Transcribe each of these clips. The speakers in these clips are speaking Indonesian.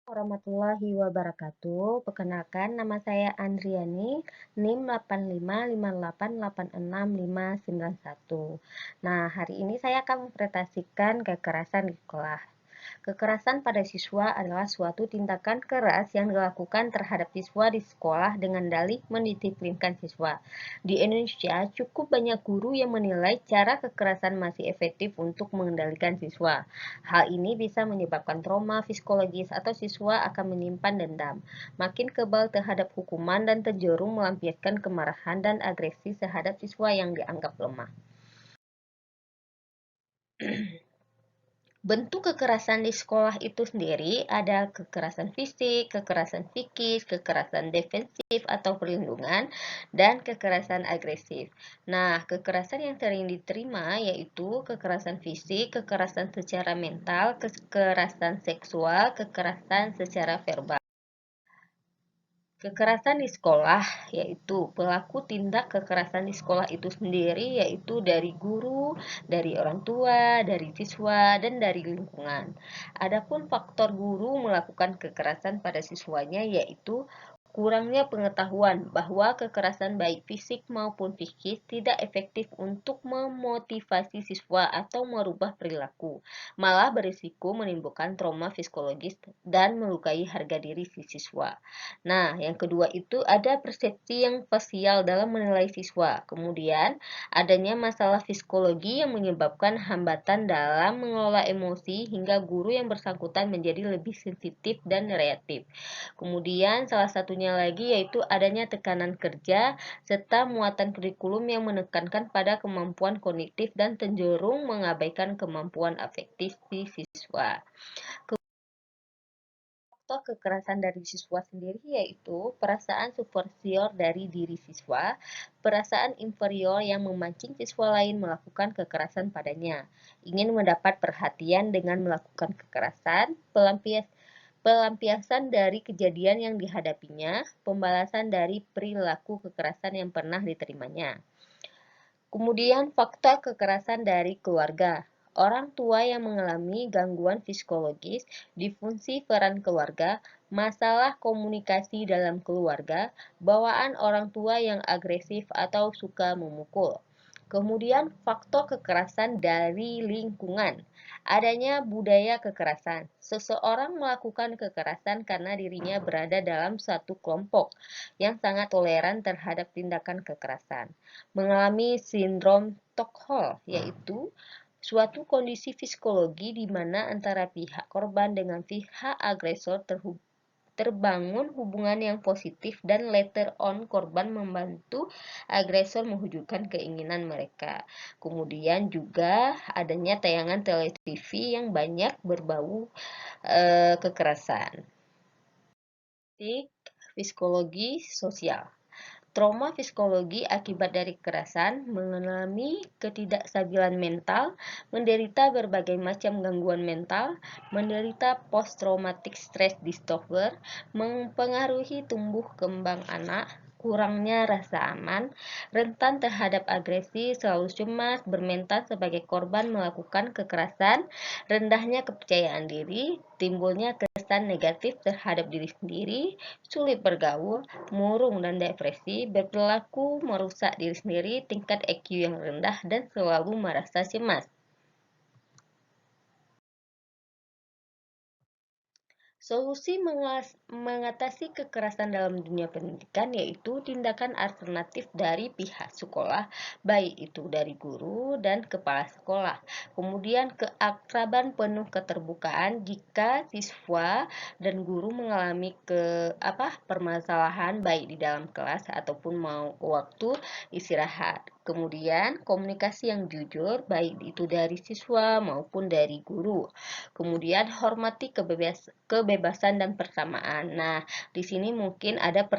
Warahmatullahi wabarakatuh. Perkenalkan, nama saya Andriani, NIM 8558886591. Nah, hari ini saya akan mempresentasikan kekerasan di sekolah. Kekerasan pada siswa adalah suatu tindakan keras yang dilakukan terhadap siswa di sekolah dengan dalih mendisiplinkan siswa. Di Indonesia, cukup banyak guru yang menilai cara kekerasan masih efektif untuk mengendalikan siswa. Hal ini bisa menyebabkan trauma psikologis atau siswa akan menyimpan dendam, makin kebal terhadap hukuman dan cenderung melampiaskan kemarahan dan agresi terhadap siswa yang dianggap lemah. Bentuk kekerasan di sekolah itu sendiri ada kekerasan fisik, kekerasan psikis, kekerasan defensif atau perlindungan, dan kekerasan agresif. Nah, kekerasan yang sering diterima yaitu kekerasan fisik, kekerasan secara mental, kekerasan seksual, kekerasan secara verbal. Kekerasan di sekolah yaitu pelaku tindak kekerasan di sekolah itu sendiri yaitu dari guru, dari orang tua, dari siswa, dan dari lingkungan. Adapun faktor guru melakukan kekerasan pada siswanya yaitu kurangnya pengetahuan bahwa kekerasan baik fisik maupun psikis tidak efektif untuk memotivasi siswa atau merubah perilaku, malah berisiko menimbulkan trauma psikologis dan melukai harga diri si siswa. Nah, yang kedua itu ada persepsi yang fasial dalam menilai siswa. Kemudian, adanya masalah psikologi yang menyebabkan hambatan dalam mengelola emosi hingga guru yang bersangkutan menjadi lebih sensitif dan reaktif. Kemudian, salah satunya lagi yaitu adanya tekanan kerja serta muatan kurikulum yang menekankan pada kemampuan kognitif dan cenderung mengabaikan kemampuan afektif si siswa. Faktor kekerasan dari siswa sendiri yaitu perasaan superior dari diri siswa, perasaan inferior yang memancing siswa lain melakukan kekerasan padanya, ingin mendapat perhatian dengan melakukan kekerasan, pelampiasan dari kejadian yang dihadapinya, pembalasan dari perilaku kekerasan yang pernah diterimanya. Kemudian faktor kekerasan dari keluarga. Orang tua yang mengalami gangguan psikologis, disfungsi peran keluarga, masalah komunikasi dalam keluarga, bawaan orang tua yang agresif atau suka memukul. Kemudian faktor kekerasan dari lingkungan. Adanya budaya kekerasan. Seseorang melakukan kekerasan karena dirinya berada dalam satu kelompok yang sangat toleran terhadap tindakan kekerasan. Mengalami sindrom Stockholm, yaitu suatu kondisi psikologi di mana antara pihak korban dengan pihak agresor terbangun hubungan yang positif dan later on korban membantu agresor mewujudkan keinginan mereka. Kemudian juga adanya tayangan televisi yang banyak berbau kekerasan. Psikologi sosial. Trauma psikologi akibat dari kekerasan, mengalami ketidakstabilan mental, menderita berbagai macam gangguan mental, menderita post-traumatic stress disorder, mempengaruhi tumbuh kembang anak, kurangnya rasa aman, rentan terhadap agresi, selalu cemas, bermental sebagai korban melakukan kekerasan, rendahnya kepercayaan diri, timbulnya kesan negatif terhadap diri sendiri, sulit bergaul, murung dan depresi, berperilaku merusak diri sendiri, tingkat EQ yang rendah, dan selalu merasa cemas. Solusi mengatasi kekerasan dalam dunia pendidikan yaitu tindakan alternatif dari pihak sekolah, baik itu dari guru dan kepala sekolah. Kemudian keakraban penuh keterbukaan jika siswa dan guru mengalami permasalahan baik di dalam kelas ataupun mau waktu istirahat. Kemudian komunikasi yang jujur baik itu dari siswa maupun dari guru. Kemudian hormati kebebasan dan persamaan. Nah, di sini mungkin ada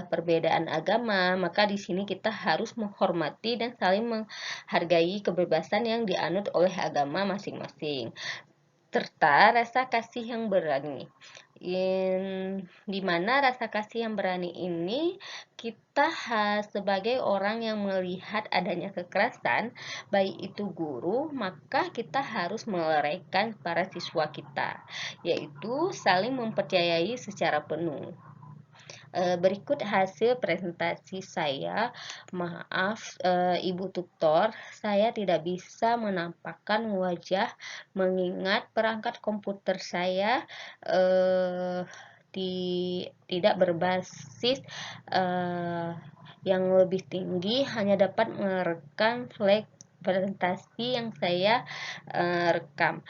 perbedaan agama, maka di sini kita harus menghormati dan saling menghargai kebebasan yang dianut oleh agama masing-masing serta rasa kasih yang berani. di mana rasa kasih yang berani ini kita sebagai orang yang melihat adanya kekerasan, baik itu guru, maka kita harus meluraikan para siswa kita, yaitu saling mempercayai secara penuh. Berikut hasil presentasi saya. Maaf, Ibu Tutor, saya tidak bisa menampakkan wajah mengingat perangkat komputer saya tidak berbasis yang lebih tinggi, hanya dapat merekam flag presentasi yang saya rekam.